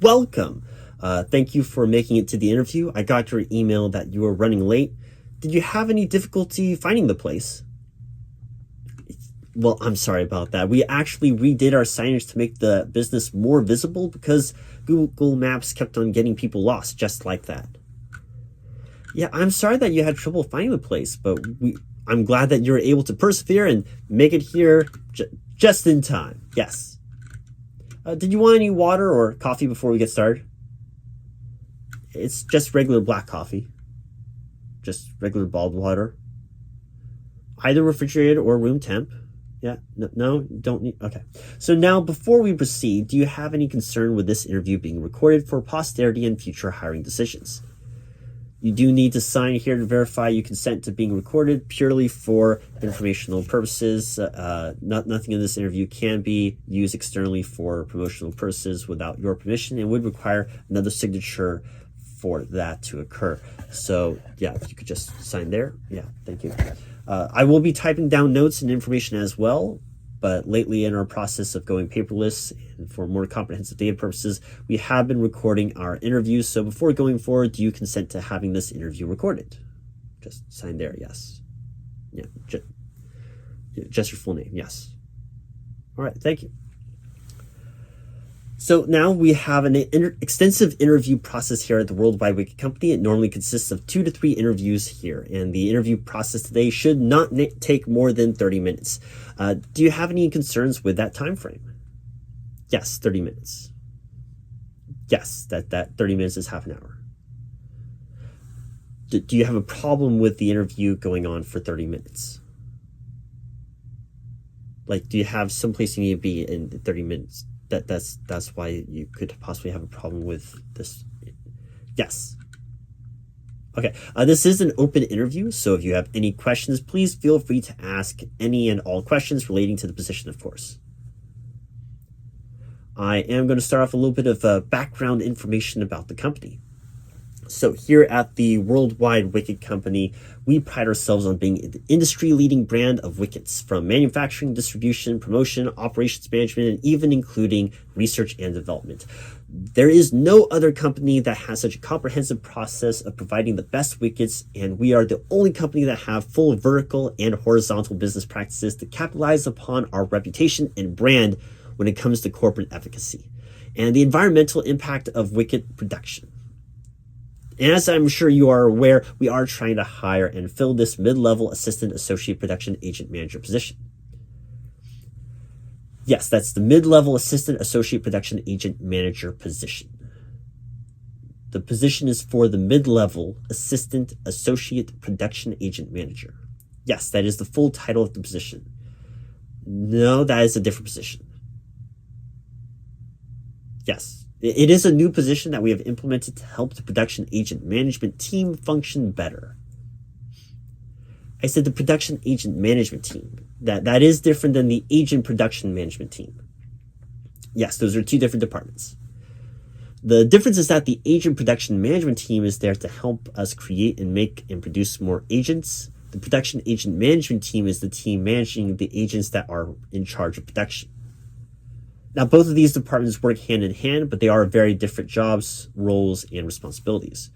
welcome. Thank you for making it to the interview. I got your email that you were running late. Did you have any difficulty finding the place? Well, I'm sorry about that. We actually redid our signage to make the business more visible because Google Maps kept on getting people lost just like that. Yeah, I'm sorry that you had trouble finding the place, but I'm glad that you were able to persevere and make it here just in time. Yes. Did you want any water or coffee before we get started? It's just regular black coffee. Just regular bottled water. Either refrigerated or room temp. Yeah, no, don't need, okay. So now, before we proceed, do you have any concern with this interview being recorded for posterity and future hiring decisions? You do need to sign here to verify you consent to being recorded purely for informational purposes. Nothing in this interview can be used externally for promotional purposes without your permission and would require another signature for that to occur. So yeah, if you could just sign there. Yeah, thank you. I will be typing down notes and information as well, but lately in our process of going paperless and for more comprehensive data purposes, we have been recording our interviews. So before going forward, do you consent to having this interview recorded? Just sign there, yes. Yeah, just your full name, yes. All right, thank you. So now we have an extensive interview process here at the World Wide Wicket company. It normally consists of 2 to 3 interviews here, and the interview process today should not take more than 30 minutes. Do you have any concerns with that time frame? Yes, 30 minutes. Yes, that 30 minutes is half an hour. Do you have a problem with the interview going on for 30 minutes? Like, do you have someplace you need to be in 30 minutes? That's why you could possibly have a problem with this. Yes. Okay, this is an open interview, so if you have any questions, please feel free to ask any and all questions relating to the position, of course. I am going to start off a little bit of background information about the company. So here at the World Wide Wicket company, we pride ourselves on being the industry-leading brand of wickets, from manufacturing, distribution, promotion, operations management, and even including research and development. There is no other company that has such a comprehensive process of providing the best wickets, and we are the only company that have full vertical and horizontal business practices to capitalize upon our reputation and brand when it comes to corporate efficacy and the environmental impact of wicket production. And as I'm sure you are aware, we are trying to hire and fill this mid-level assistant associate production agent manager position. Yes, that's the mid-level assistant associate production agent manager position. The position is for the mid-level assistant associate production agent manager. Yes, that is the full title of the position. No, that is a different position. Yes. It is a new position that we have implemented to help the production agent management team function better. I said the production agent management team. That is different than the agent production management team. Yes, those are 2 different departments. The difference is that the agent production management team is there to help us create and make and produce more agents. The production agent management team is the team managing the agents that are in charge of production. Now, both of these departments work hand in hand, but they are very different jobs, roles, and responsibilities.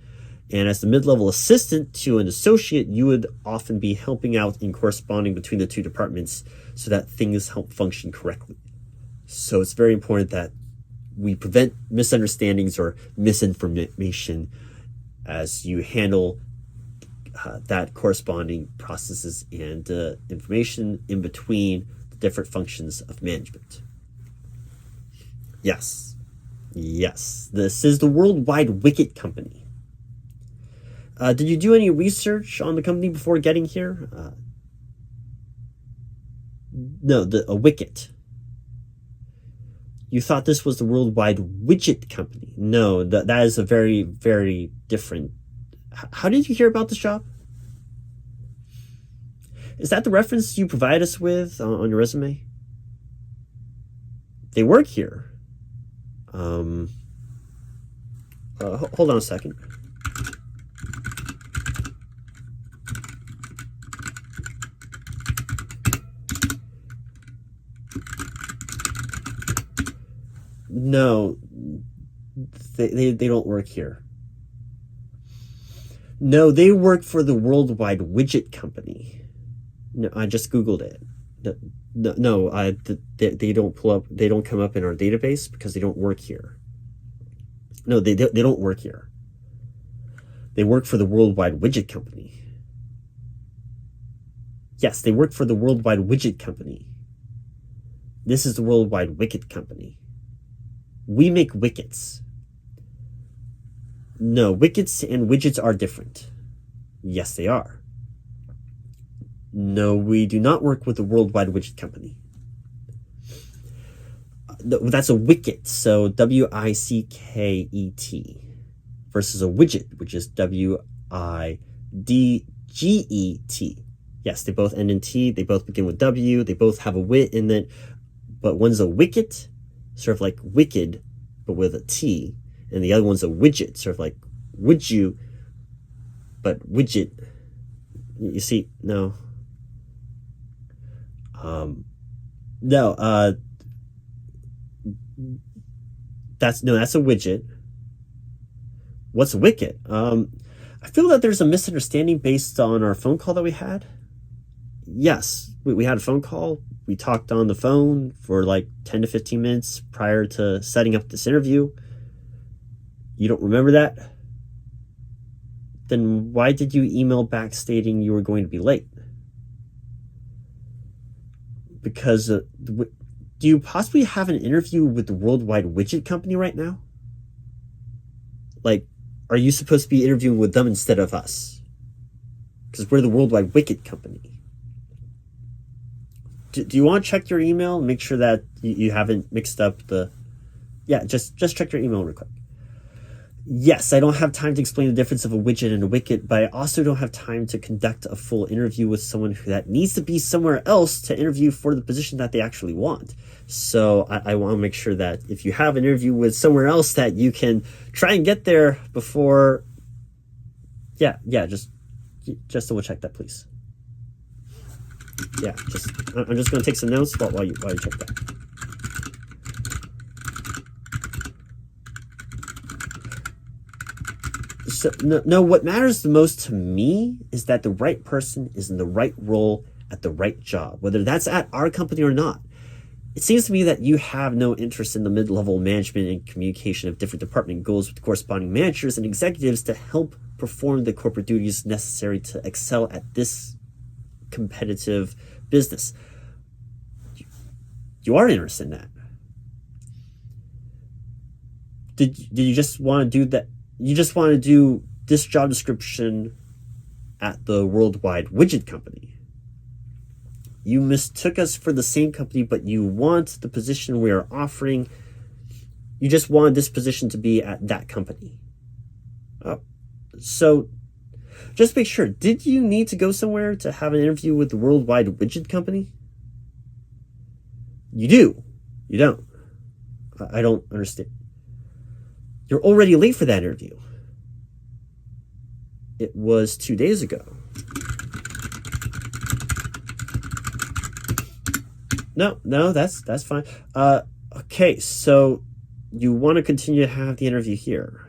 And as the mid-level assistant to an associate, you would often be helping out in corresponding between the 2 departments so that things help function correctly. So it's very important that we prevent misunderstandings or misinformation as you handle that corresponding processes and information in between the different functions of management. Yes. This is the World Wide Wicket company. Did you do any research on the company before getting here? No, a wicket. You thought this was the World Wide Widget company. No, that is a very, very different. How did you hear about this job? Is that the reference you provide us with on your resume? They work here. Hold on a second. No, They don't work here. No, they work for the World Wide Widget company. No, I just Googled it. No, they don't pull up. They don't come up in our database because they don't work here. No, they don't work here. They work for the World Wide Widget company. Yes, they work for the World Wide Widget company. This is the World Wide Wicket company. We make wickets. No, wickets and widgets are different. Yes, they are. No, we do not work with the World Wide Widget company. That's a wicket, so W-I-C-K-E-T, versus a widget, which is W-I-D-G-E-T. Yes, they both end in T, they both begin with W, they both have a wit in it, but one's a wicket, sort of like wicked, but with a T, and the other one's a widget, sort of like would you, but widget. You see, no. That's a widget. What's a wicket? I feel that there's a misunderstanding based on our phone call that we had. Yes, we had a phone call. We talked on the phone for like 10 to 15 minutes prior to setting up this interview. You don't remember that? Then why did you email back stating you were going to be late? Because do you possibly have an interview with the World Wide Widget company right now? Like, are you supposed to be interviewing with them instead of us? Because we're the World Wide Wicket company. Do you want to check your email and make sure that you haven't mixed up the... Yeah, just check your email real quick. Yes, I don't have time to explain the difference of a widget and a wicket, but I also don't have time to conduct a full interview with someone that needs to be somewhere else to interview for the position that they actually want. So I want to make sure that if you have an interview with somewhere else that you can try and get there before... Yeah, just double check that, please. Yeah, I'm just going to take some notes while you check that. So, no, what matters the most to me is that the right person is in the right role at the right job, whether that's at our company or not. It seems to me that you have no interest in the mid-level management and communication of different department goals with corresponding managers and executives to help perform the corporate duties necessary to excel at this competitive business. You are interested in that. Did you just want to do that? You just want to do this job description at the World Wide Widget company. You mistook us for the same company, but you want the position we are offering. You just wanted this position to be at that company. So just make sure, did you need to go somewhere to have an interview with the World Wide Widget company? You do. You don't. I don't understand. You're already late for that interview. It was 2 days ago. No, that's fine. Okay, so you want to continue to have the interview here.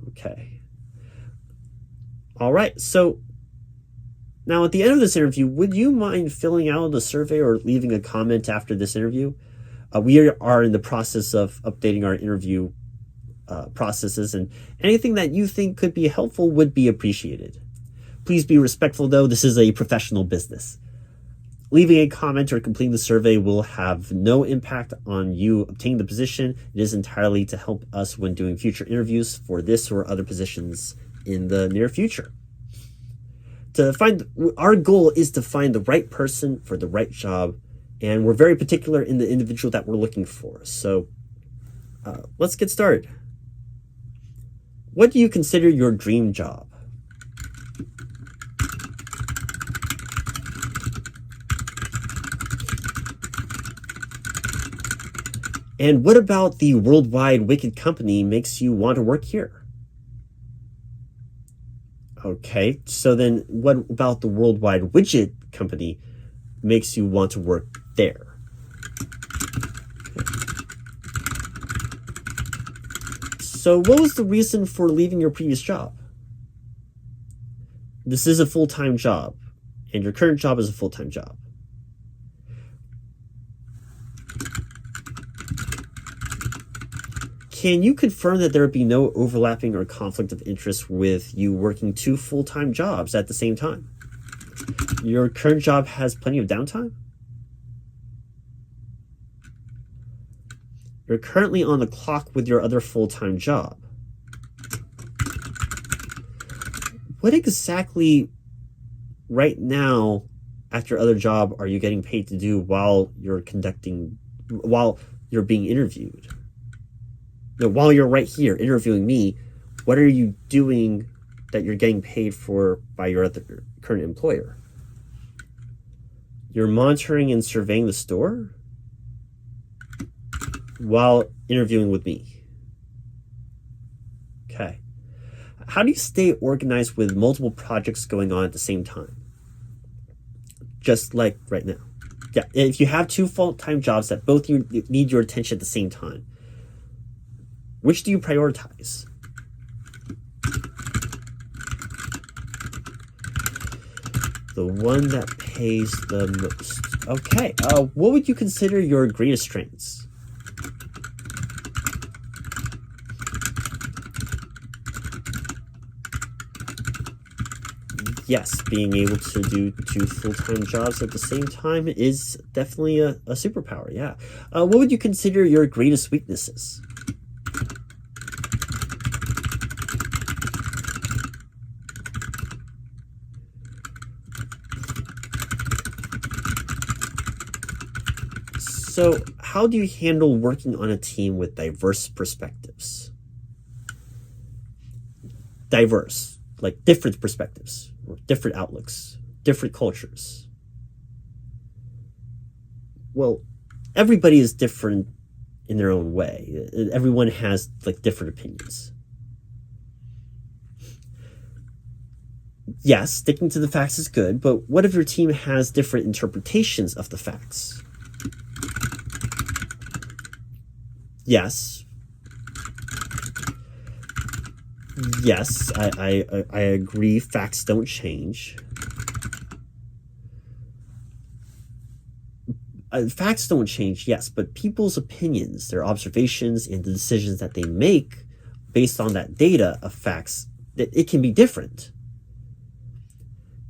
Okay. All right, so now at the end of this interview, would you mind filling out a survey or leaving a comment after this interview? We are in the process of updating our interview processes, and anything that you think could be helpful would be appreciated. Please be respectful, though. This is a professional business. Leaving a comment or completing the survey will have no impact on you obtaining the position. It is entirely to help us when doing future interviews for this or other positions in the near future. Our goal is to find the right person for the right job, and we're very particular in the individual that we're looking for. So let's get started. What do you consider your dream job? And what about the World Wide Wicket company makes you want to work here? Okay, so then what about the World Wide Widget company makes you want to work there? So what was the reason for leaving your previous job? This is a full-time job, and your current job is a full-time job. Can you confirm that there would be no overlapping or conflict of interest with you working 2 full-time jobs at the same time? Your current job has plenty of downtime? You're currently on the clock with your other full-time job. What exactly right now at your other job are you getting paid to do while you're being interviewed? No, while you're right here interviewing me, what are you doing that you're getting paid for by your other current employer? You're monitoring and surveying the store while interviewing with me. Okay. How do you stay organized with multiple projects going on at the same time? Just like right now. Yeah, if you have 2 full-time jobs that both need your attention at the same time, which do you prioritize? The one that pays the most. Okay, what would you consider your greatest strengths? Yes, being able to do 2 full-time jobs at the same time is definitely a superpower, yeah. What would you consider your greatest weaknesses? So, how do you handle working on a team with diverse perspectives? Diverse, like different perspectives, or different outlooks, different cultures. Well, everybody is different in their own way. Everyone has like different opinions. Yes, sticking to the facts is good, but what if your team has different interpretations of the facts? Yes. Yes, I agree. Facts don't change. Facts don't change, yes, but people's opinions, their observations, and the decisions that they make based on that data of facts, it can be different.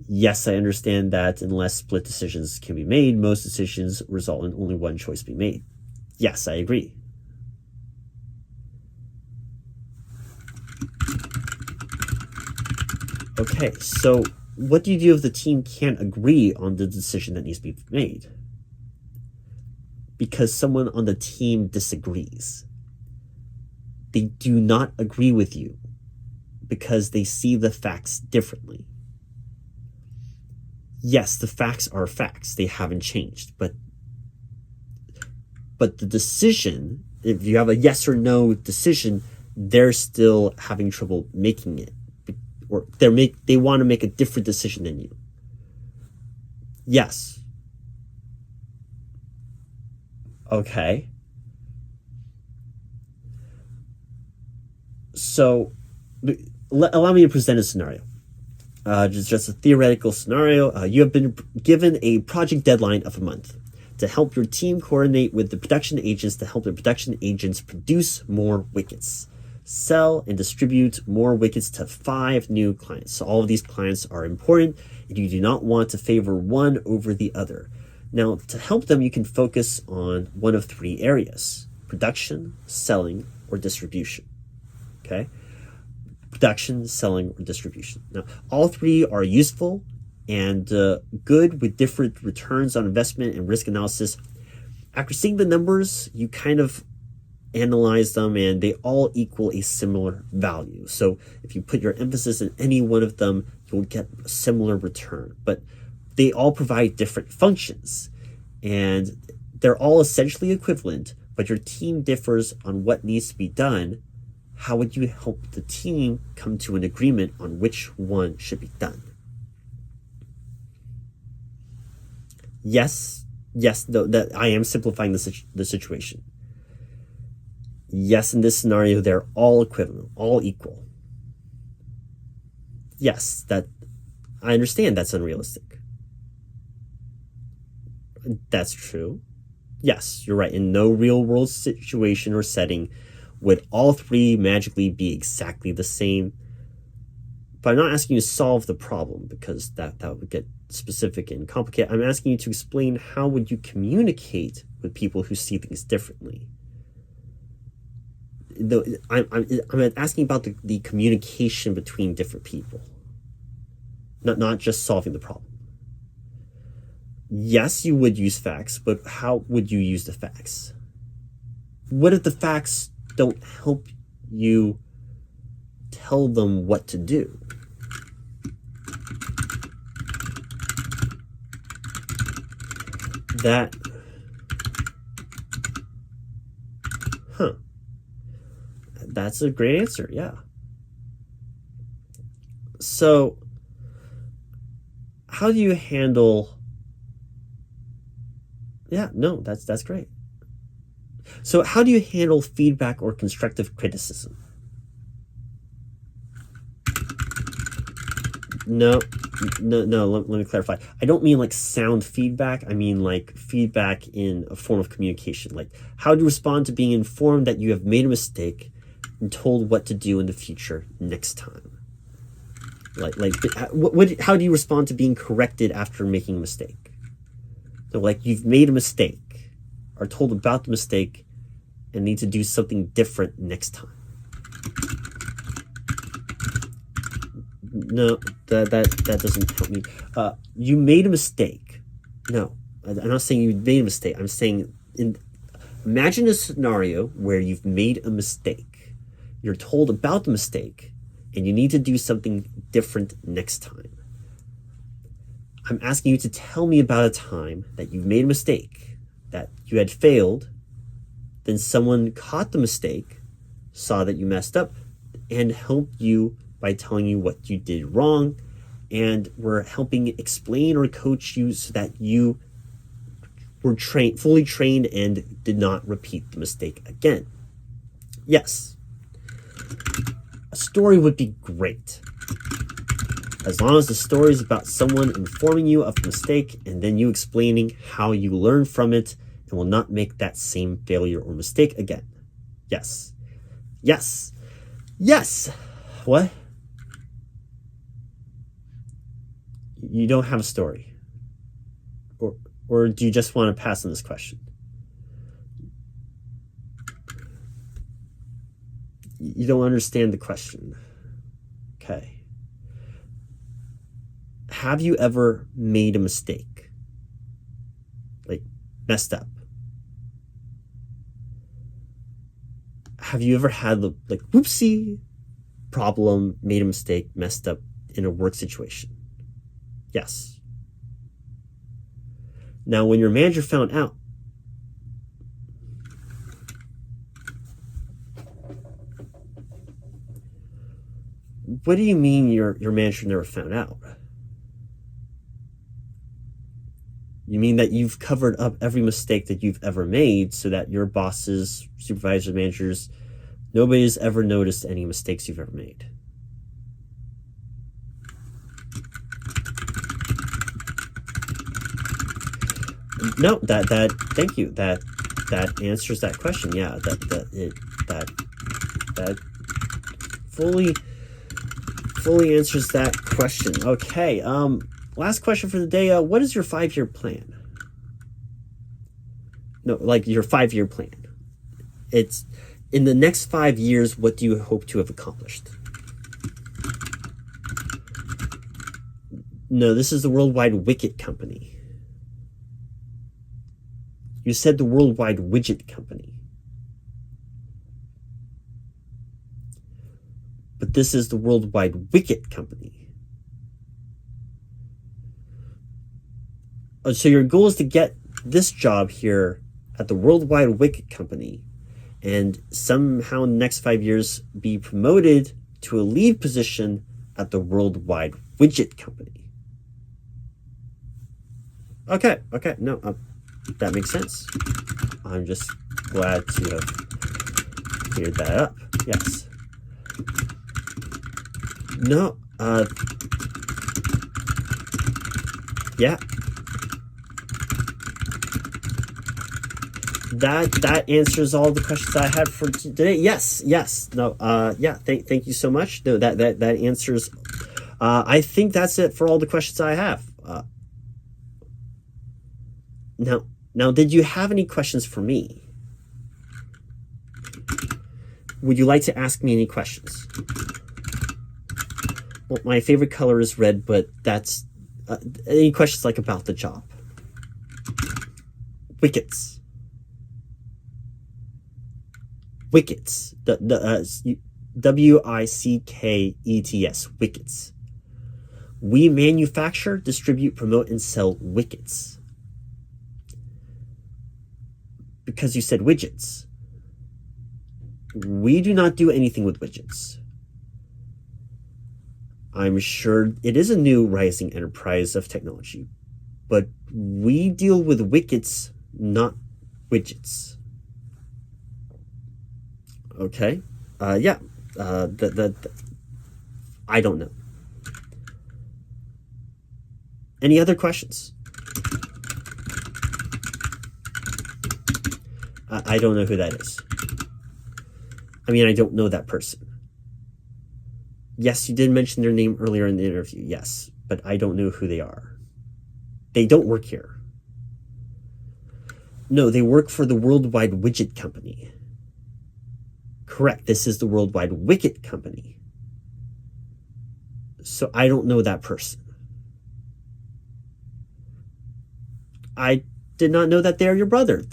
Yes, I understand that unless split decisions can be made, most decisions result in only one choice being made. Yes, I agree. Okay, so what do you do if the team can't agree on the decision that needs to be made? Because someone on the team disagrees. They do not agree with you because they see the facts differently. Yes, the facts are facts. They haven't changed, but the decision, if you have a yes or no decision, they're still having trouble making it. Or they want to make a different decision than you. Yes. Okay. So, allow me to present a scenario. Just a theoretical scenario. You have been given a project deadline of a month to help your team coordinate with the production agents to help the production agents produce more wickets, sell and distribute more wickets to 5 new clients. So all of these clients are important, and you do not want to favor one over the other. Now, to help them, you can focus on one of 3 areas: production, selling, or distribution. Okay? Production, selling, or distribution. Now, all 3 are useful and good with different returns on investment and risk analysis. After seeing the numbers, you kind of analyze them and they all equal a similar value. So if you put your emphasis in any one of them, you'll get a similar return. But they all provide different functions and they're all essentially equivalent, but your team differs on what needs to be done. How would you help the team come to an agreement on which one should be done? Yes, no, that I am simplifying the situation. Yes, in this scenario, they're all equivalent, all equal. Yes, that I understand that's unrealistic. That's true. Yes, you're right. In no real world situation or setting would all three magically be exactly the same. But I'm not asking you to solve the problem, because that would get specific and complicated. I'm asking you to explain how would you communicate with people who see things differently. I'm asking about the communication between different people, not just solving the problem. Yes, you would use facts, but how would you use the facts? What if the facts don't help you tell them what to do? That's a great answer, yeah. So, how do you handle... Yeah, no, that's great. So how do you handle feedback or constructive criticism? No, let me clarify. I don't mean like sound feedback. I mean like feedback in a form of communication. Like, how do you respond to being informed that you have made a mistake and told what to do in the future next time? How do you respond to being corrected after making a mistake? So like, you've made a mistake, are told about the mistake, and need to do something different next time. No, that doesn't help me. You made a mistake. No, I'm not saying you made a mistake. I'm saying, imagine a scenario where you've made a mistake. You're told about the mistake, and you need to do something different next time. I'm asking you to tell me about a time that you've made a mistake, that you had failed, then someone caught the mistake, saw that you messed up, and helped you by telling you what you did wrong, and were helping explain or coach you so that you were fully trained and did not repeat the mistake again. Yes, a story would be great, as long as the story is about someone informing you of the mistake and then you explaining how you learn from it and will not make that same failure or mistake again. Yes. Yes. Yes. What? You don't have a story? Or do you just want to pass on this question? You don't understand the question. Okay. Have you ever made a mistake? Like, messed up? Have you ever had the, like, whoopsie problem, made a mistake, messed up in a work situation? Yes. Now, when your manager found out, what do you mean your manager never found out? You mean that you've covered up every mistake that you've ever made so that your bosses, supervisors, managers, nobody's ever noticed any mistakes you've ever made? No, thank you. That answers that question. Yeah, that fully answers that question. Okay, last question for the day. What is your 5-year plan? No, like your 5-year plan. It's in the next 5 years, what do you hope to have accomplished? No, this is the World Wide Wicket company. You said the World Wide Widget company. But this is the World Wide Wicket company. So your goal is to get this job here at the World Wide Wicket company and somehow in the next 5 years be promoted to a lead position at the World Wide Widget company. Okay, no, that makes sense. I'm just glad to have cleared that up. Yes. No. Yeah. That answers all the questions I had for today. Yes. No. Yeah. Thank you so much. No. That answers. I think that's it for all the questions I have. Now, did you have any questions for me? Would you like to ask me any questions? Well, my favorite color is red, but that's any questions like about the job? Wickets. WICKETS. Wickets. We manufacture, distribute, promote, and sell wickets. Because you said widgets. We do not do anything with widgets. I'm sure it is a new rising enterprise of technology, but we deal with wickets, not widgets. Okay. Yeah. I don't know. Any other questions? I don't know who that is. I mean, I don't know that person. Yes, you did mention their name earlier in the interview. Yes, but I don't know who they are. They don't work here. No, they work for the World Wide Widget company. Correct. This is the World Wide Wicket company. So I don't know that person. I did not know that they're your brother.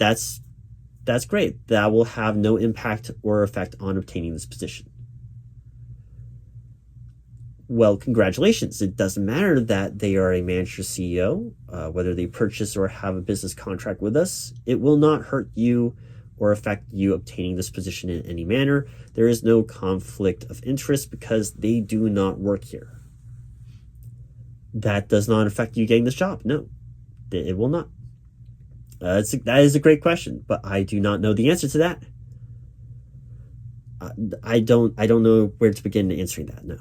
That's great. That will have no impact or effect on obtaining this position. Well, congratulations. It doesn't matter that they are a manager CEO, whether they purchase or have a business contract with us. It will not hurt you or affect you obtaining this position in any manner. There is no conflict of interest because they do not work here. That does not affect you getting this job. No, it will not. That is a great question, but I do not know the answer to that. I don't know where to begin answering that. No,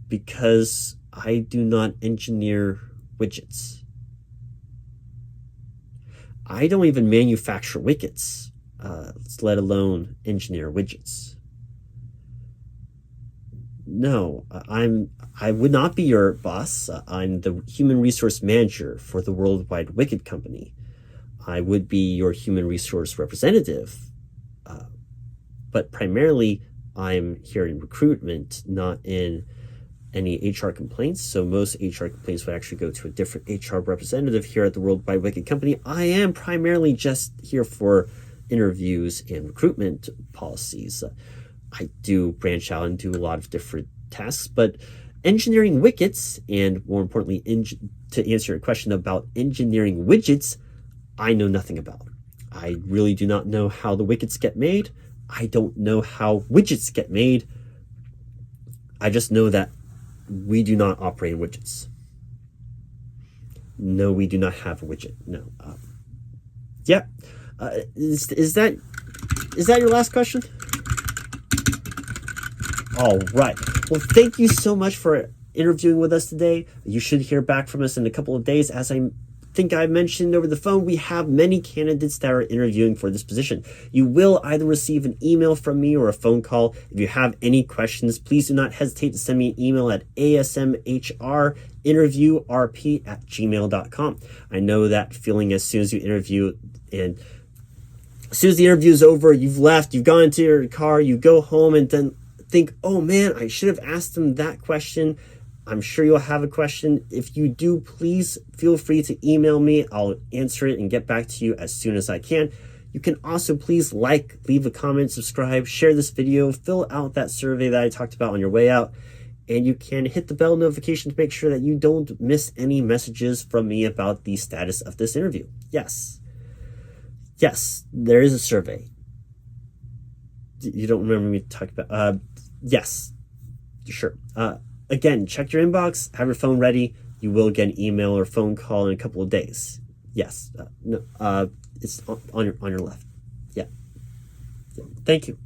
because I do not engineer widgets. I don't even manufacture wickets, let alone engineer widgets. No, I would not be your boss. I'm the human resource manager for the World Wide Wicket company. I would be your human resource representative, but primarily I'm here in recruitment, not in any HR complaints. So most HR complaints would actually go to a different HR representative here at the World Wide Wicket company. I am primarily just here for interviews and recruitment policies. I do branch out and do a lot of different tasks, but engineering wickets, and more importantly, to answer your question about engineering widgets, I know nothing about. I really do not know how the wickets get made. I don't know how widgets get made. I just know that we do not operate in widgets. No, we do not have a widget. No. Yeah. Is that your last question? All right. Well, thank you so much for interviewing with us today. You should hear back from us in a couple of days. As I think I mentioned over the phone, we have many candidates that are interviewing for this position. You will either receive an email from me or a phone call. If you have any questions, please do not hesitate to send me an email at asmhrinterviewrp@gmail.com. I know that feeling as soon as you interview and as soon as the interview is over, you've left, you've gone into your car, you go home and then think, oh man, I should have asked them that question. I'm sure you'll have a question. If you do, please feel free to email me. I'll answer it and get back to you as soon as I can. You can also please leave a comment, subscribe, share this video, fill out that survey that I talked about on your way out, and you can hit the bell notification to make sure that you don't miss any messages from me about the status of this interview. Yes, there is a survey. You don't remember me talking about, yes, sure. Again, check your inbox, have your phone ready. You will get an email or phone call in a couple of days. Yes, no, it's on your left. Yeah. Thank you.